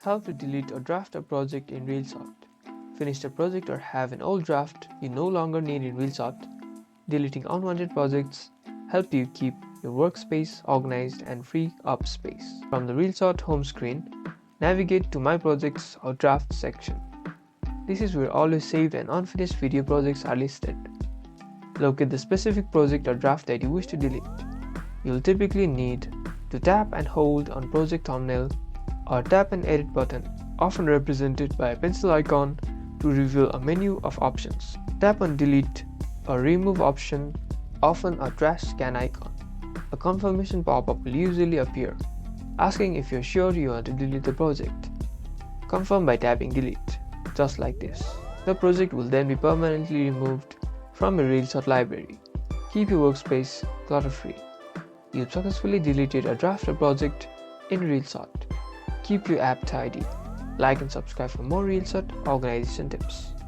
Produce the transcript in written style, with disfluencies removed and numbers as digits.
How to delete or draft a project in Reelshot. Finish a project or have an old draft you no longer need in Reelshot. Deleting unwanted projects help you keep your workspace organized and free up space. From the Reelshot home screen, navigate to My Projects or Drafts section. This is where all your saved and unfinished video projects are listed. Locate the specific project or draft that you wish to delete. You'll typically need to tap and hold on project thumbnail or tap and edit button, often represented by a pencil icon, to reveal a menu of options. Tap on delete or remove option, often a trash can icon. A confirmation pop-up will usually appear, asking if you're sure you want to delete the project. Confirm by tapping delete, just like this. The project will then be permanently removed from your Reelshot library. Keep your workspace clutter-free. You've successfully deleted or drafted a project in Reelshot. Keep your app tidy. Like and subscribe for more Reelshot organization tips.